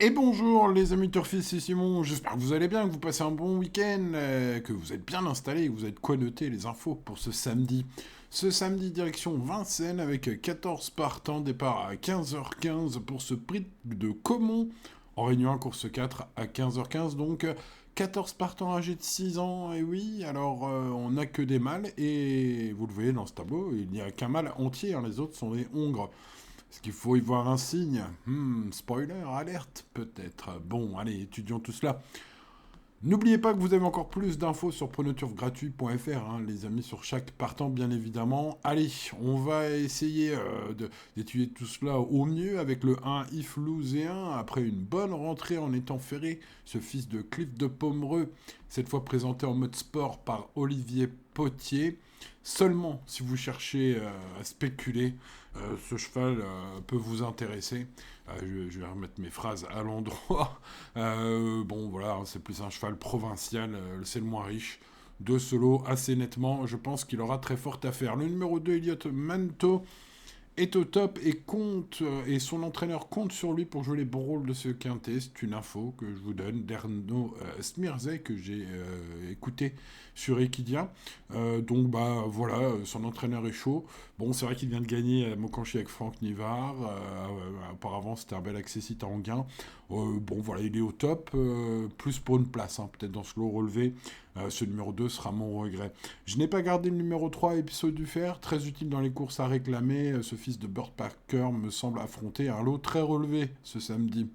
Et bonjour les amis turfistes, c'est Simon, j'espère que vous allez bien, que vous passez un bon week-end, que vous êtes bien installés, que vous avez de quoi noter les infos pour ce samedi. Ce samedi, direction Vincennes avec 14 partants, départ à 15h15 pour ce prix de Caumont, en Réunion 1, course 4 à 15h15, donc 14 partants âgés de 6 ans, et oui, alors on n'a que des mâles, et vous le voyez dans ce tableau, il n'y a qu'un mâle entier, hein, les autres sont des hongres. Est-ce qu'il faut y voir un signe? Spoiler, alerte, peut-être. Bon, allez, étudions tout cela. N'oubliez pas que vous avez encore plus d'infos sur pronoturfgratuit.fr, hein, les amis, sur chaque partant, bien évidemment. Allez, on va essayer d'étudier tout cela au mieux avec le 1 Iflouséen, après une bonne rentrée en étant ferré, ce fils de Cliff de Pomereux, cette fois présenté en mode sport par Olivier Potier. Seulement, si vous cherchez à spéculer, ce cheval peut vous intéresser. Je vais remettre mes phrases à l'endroit. Bon, voilà, hein, c'est plus un cheval provincial, c'est le moins riche. Deux solos assez nettement, je pense qu'il aura très fort à faire. Le numéro 2, Elliot Manto, est au top et son entraîneur compte sur lui pour jouer les bons rôles de ce quintet. C'est une info que je vous donne d'Erno Smirzek que j'ai écouté sur Equidia. Donc bah voilà, son entraîneur est chaud. Bon, c'est vrai qu'il vient de gagner à Mokanchi avec Franck Nivard. Auparavant, c'était un bel accessite à Anguin. Bon, voilà, il est au top. Plus pour une place, hein, peut-être dans ce lot relevé. Ce numéro 2 sera mon regret. Je n'ai pas gardé le numéro 3, épisode du fer, très utile dans les courses à réclamer. Ce fils de Burt Parker me semble affronter un lot très relevé ce samedi.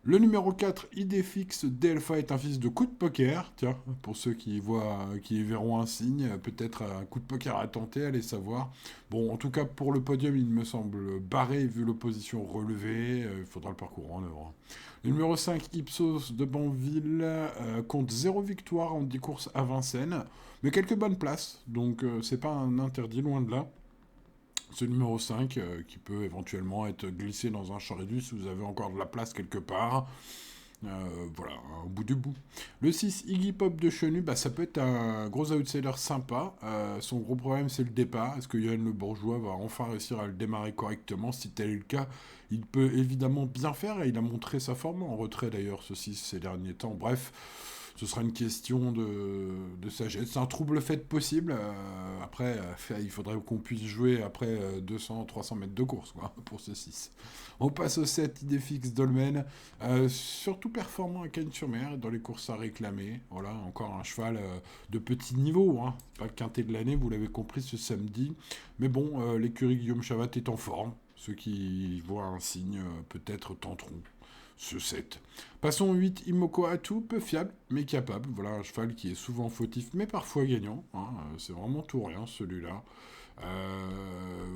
Le numéro 4, Idéfix Delpha, est un fils de coup de poker. Tiens, pour ceux qui y verront un signe, peut-être un coup de poker à tenter, allez savoir. Bon, en tout cas, pour le podium, il me semble barré vu l'opposition relevée. Il faudra le parcours en œuvre. Le numéro 5, Ipsos de Banville, compte 0 victoire en 10 courses à Vincennes, mais quelques bonnes places, donc c'est pas un interdit, loin de là. C'est le numéro 5 qui peut éventuellement être glissé dans un champ réduit si vous avez encore de la place quelque part. Voilà, au bout du bout. Le 6, Iggy Pop de Chenu, bah, ça peut être un gros outsider sympa. Son gros problème, c'est le départ. Est-ce que Yann Le Bourgeois va enfin réussir à le démarrer correctement? Si tel est le cas, il peut évidemment bien faire et il a montré sa forme en retrait d'ailleurs, ce 6 ces derniers temps. Bref, ce sera une question de sagesse. C'est un trouble fait possible. Après, il faudrait qu'on puisse jouer après 200-300 mètres de course quoi, pour ce 6. On passe au 7, Idéfix Dolmen. Surtout performant à Cannes-sur-Mer dans les courses à réclamer. Voilà, encore un cheval de petit niveau. Hein. C'est pas le quintet de l'année, vous l'avez compris ce samedi. Mais bon, l'écurie Guillaume Chavat est en forme. Ceux qui voient un signe peut-être tenteront ce 7. Passons au 8, Imoko Atu, peu fiable, mais capable. Voilà un cheval qui est souvent fautif, mais parfois gagnant. Hein. C'est vraiment tout rien celui-là.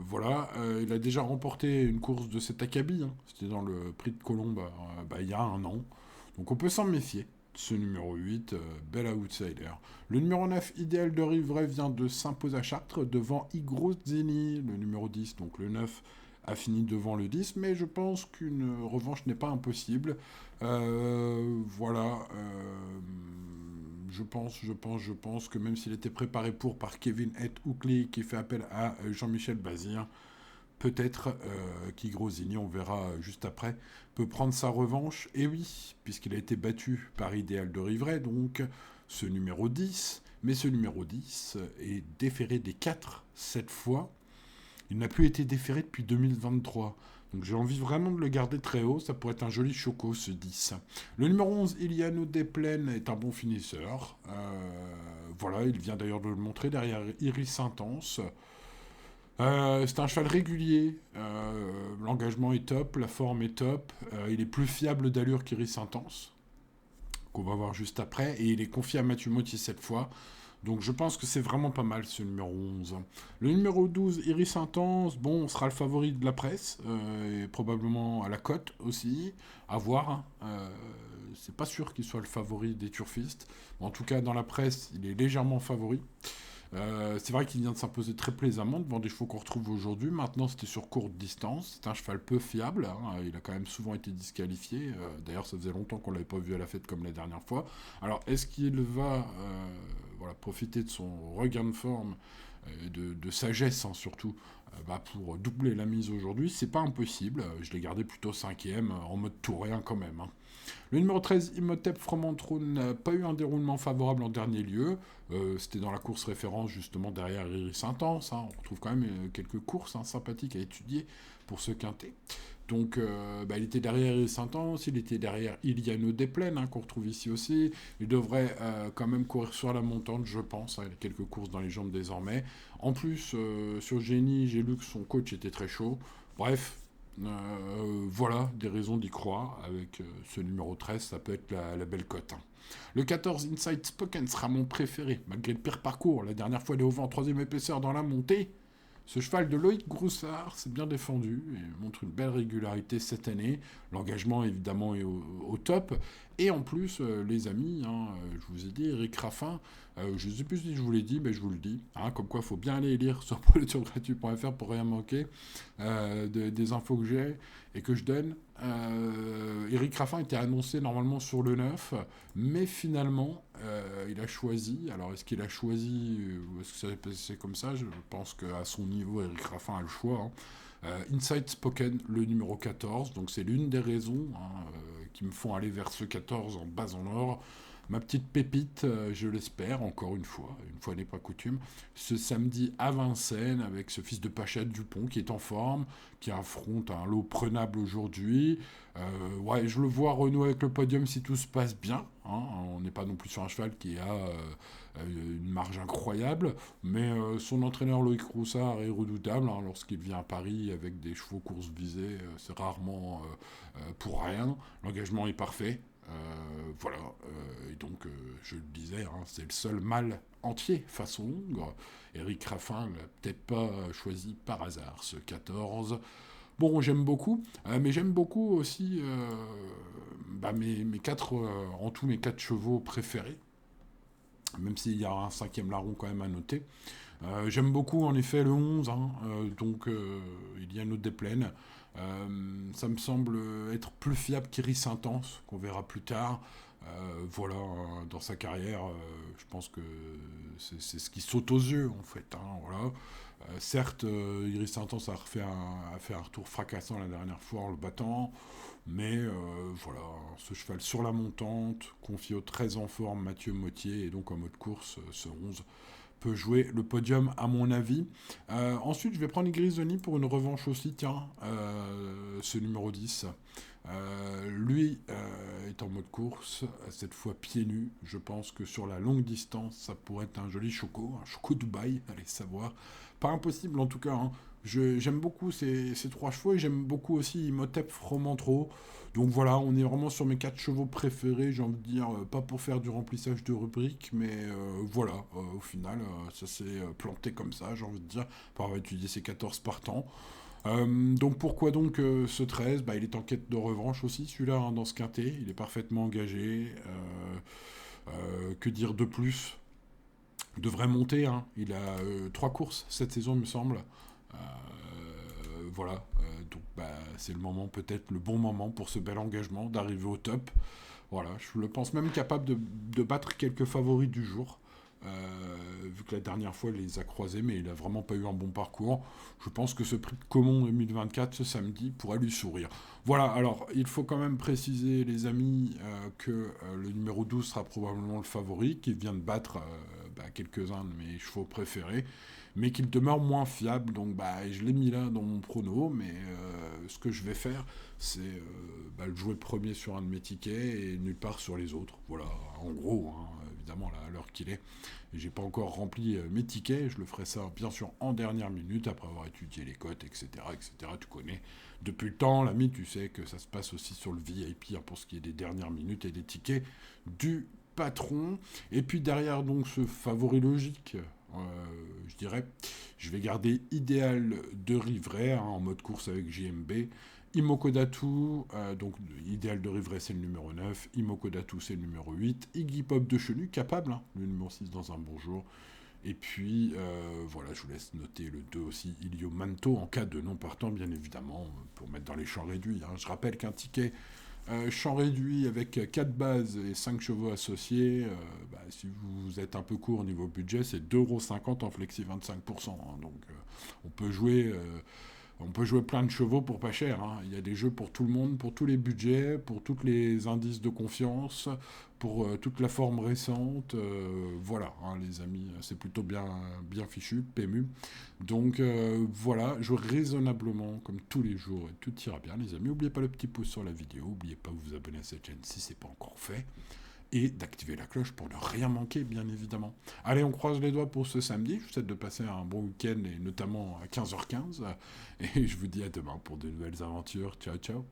Voilà, il a déjà remporté une course de cet acabit. Hein. C'était dans le prix de Colombe il y a un an. Donc on peut s'en méfier. Ce numéro 8, bel outsider. Le numéro 9, Idéal de Rivray, vient de s'imposer à Chartres devant Igros Zeni, le numéro 10. Donc le 9 a fini devant le 10, mais je pense qu'une revanche n'est pas impossible. Voilà. Je pense que même s'il était préparé pour par Kevin Et Oukli, qui fait appel à Jean-Michel Bazir, peut-être qu'Igrosini, on verra juste après, peut prendre sa revanche. Et oui, puisqu'il a été battu par Idéal de Rivray, donc ce numéro 10. Mais ce numéro 10 est déféré des 4 cette fois. Il n'a plus été déféré depuis 2023. Donc j'ai envie vraiment de le garder très haut. Ça pourrait être un joli choco, ce 10. Le numéro 11, Iliano Desplaines, est un bon finisseur. Voilà, il vient d'ailleurs de le montrer derrière Iris Intense. C'est un cheval régulier. L'engagement est top, la forme est top. Il est plus fiable d'allure qu'Iris Intense, qu'on va voir juste après. Et il est confié à Mathieu Mottier cette fois. Donc je pense que c'est vraiment pas mal ce numéro 11. Le numéro 12, Iris Intense, bon, on sera le favori de la presse, et probablement à la cote aussi, à voir. Hein. C'est pas sûr qu'il soit le favori des turfistes. En tout cas, dans la presse, il est légèrement favori. C'est vrai qu'il vient de s'imposer très plaisamment devant des chevaux qu'on retrouve aujourd'hui. Maintenant, c'était sur courte distance. C'est un cheval peu fiable. Hein. Il a quand même souvent été disqualifié. D'ailleurs, ça faisait longtemps qu'on ne l'avait pas vu à la fête comme la dernière fois. Alors, est-ce qu'il va voilà, profiter de son regain de forme de sagesse, hein, surtout, pour doubler la mise aujourd'hui. C'est pas impossible. Je l'ai gardé plutôt cinquième, en mode tout rien quand même, hein. Le numéro 13, Imhotep Fromentron, n'a pas eu un déroulement favorable en dernier lieu. C'était dans la course référence, justement, derrière Iris Intense, hein. On retrouve quand même quelques courses, hein, sympathiques à étudier pour ce quintet. Donc, il était derrière Iris Intense, il était derrière Iliano Desplaines, hein, qu'on retrouve ici aussi. Il devrait quand même courir sur la montante, je pense, hein. Il a quelques courses dans les jambes désormais. En plus, sur Génie, j'ai lu que son coach était très chaud. Bref, voilà, des raisons d'y croire. Avec ce numéro 13, ça peut être la belle cote, hein. Le 14, Inside Spoken, sera mon préféré. Malgré le pire parcours, la dernière fois, il est au vent, troisième épaisseur dans la montée. Ce cheval de Loïc Groussard s'est bien défendu et montre une belle régularité cette année. L'engagement, évidemment, est au top. Et en plus, les amis, hein, je vous ai dit, Eric Raffin, je ne sais plus si je vous l'ai dit, mais je vous le dis. Hein, comme quoi, il faut bien aller lire sur poleturgratuit.fr pour rien manquer des infos que j'ai et que je donne. Eric Raffin était annoncé normalement sur le 9, mais finalement, il a choisi. Alors, est-ce qu'il a choisi ou est-ce que ça s'est passé comme ça? Je pense qu'à son niveau, Eric Raffin a le choix, hein. Inside Spoken, le numéro 14. Donc, c'est l'une des raisons, hein, qui me font aller vers ce 14 en bas en or. Ma petite pépite, je l'espère, encore une fois n'est pas coutume, ce samedi à Vincennes avec ce fils de Pacha Dupont qui est en forme, qui affronte un lot prenable aujourd'hui. Ouais, je le vois renouer avec le podium si tout se passe bien, hein. On n'est pas non plus sur un cheval qui a une marge incroyable, mais son entraîneur Loïc Roussard est redoutable, hein. Lorsqu'il vient à Paris avec des chevaux course visés, c'est rarement pour rien. L'engagement est parfait. Voilà, et donc je le disais, hein, c'est le seul mâle entier face au Hongre. Eric Raffin l'a peut-être pas choisi par hasard, ce 14. Bon, j'aime beaucoup, mais j'aime beaucoup aussi mes quatre, en tout mes quatre chevaux préférés, même s'il y a un cinquième larron quand même à noter. J'aime beaucoup en effet le 11, hein, donc il y a une autre des plaines. Ça me semble être plus fiable qu'Iris Intense, qu'on verra plus tard. Voilà, hein, dans sa carrière, je pense que c'est ce qui saute aux yeux en fait, hein, voilà. Certes, Iris Intense a fait un retour fracassant la dernière fois en le battant, mais voilà, ce cheval sur la montante, confié au très en forme Mathieu Mottier, et donc en mode course, ce 11 peut jouer le podium à mon avis. Ensuite, je vais prendre Grisoni pour une revanche aussi, tiens, ce numéro 10. Lui est en mode course, cette fois pieds nus. Je pense que sur la longue distance, ça pourrait être un joli choco, un choco Dubaï, allez savoir. Pas impossible en tout cas, hein. J'aime beaucoup ces trois chevaux et j'aime beaucoup aussi Imhotep Fromentro. Donc voilà, on est vraiment sur mes quatre chevaux préférés, j'ai envie de dire, pas pour faire du remplissage de rubriques, mais voilà, au final, ça s'est planté comme ça, j'ai envie de dire, pour avoir étudié ces 14 partants. Donc pourquoi donc ce 13? Il est en quête de revanche aussi, celui-là, hein, dans ce quintet, il est parfaitement engagé. Que dire de plus? Il devrait monter, hein. Il a 3 courses cette saison, il me semble. Euh, voilà, donc c'est le moment, peut-être le bon moment pour ce bel engagement, d'arriver au top. Voilà, je le pense même capable de battre quelques favoris du jour. Vu que la dernière fois il les a croisés, mais il a vraiment pas eu un bon parcours. Je pense que ce prix de Comont 2024, ce samedi, pourrait lui sourire. Voilà, alors il faut quand même préciser, les amis, que le numéro 12 sera probablement le favori, qui vient de battre quelques-uns de mes chevaux préférés, mais qu'il demeure moins fiable. Donc je l'ai mis là dans mon prono, mais ce que je vais faire, c'est le jouer premier sur un de mes tickets et nulle part sur les autres. Voilà, en gros, hein, évidemment, là, à l'heure qu'il est. Et j'ai pas encore rempli mes tickets, je le ferai ça bien sûr en dernière minute, après avoir étudié les cotes, etc., etc., tu connais. Depuis le temps, l'ami, tu sais que ça se passe aussi sur le VIP, hein, pour ce qui est des dernières minutes et des tickets du patron. Et puis derrière, donc, ce favori logique, je dirais, je vais garder Idéal de Rivray, hein, en mode course avec JMB. Imokodatu, donc Idéal de Rivray, c'est le numéro 9. Imokodatu, c'est le numéro 8. Iggy Pop de Chenu, capable, hein, le numéro 6 dans un bon jour. Et puis, voilà, je vous laisse noter le 2 aussi, Ilio Manto, en cas de non partant, bien évidemment, pour mettre dans les champs réduits, hein. Je rappelle qu'un ticket Champ réduit avec 4 bases et 5 chevaux associés. Si vous êtes un peu court au niveau budget, c'est 2,50 € en flexi 25%. Donc on peut jouer. On peut jouer plein de chevaux pour pas cher. Il y a des jeux pour tout le monde, pour tous les budgets, pour tous les indices de confiance, pour toute la forme récente. Voilà, les amis, c'est plutôt bien fichu, PMU. Donc voilà, jouez raisonnablement comme tous les jours et tout ira bien, les amis. N'oubliez pas le petit pouce sur la vidéo, n'oubliez pas de vous abonner à cette chaîne si ce n'est pas encore fait. Et d'activer la cloche pour ne rien manquer, bien évidemment. Allez, on croise les doigts pour ce samedi. Je vous souhaite de passer un bon week-end, et notamment à 15h15. Et je vous dis à demain pour de nouvelles aventures. Ciao, ciao.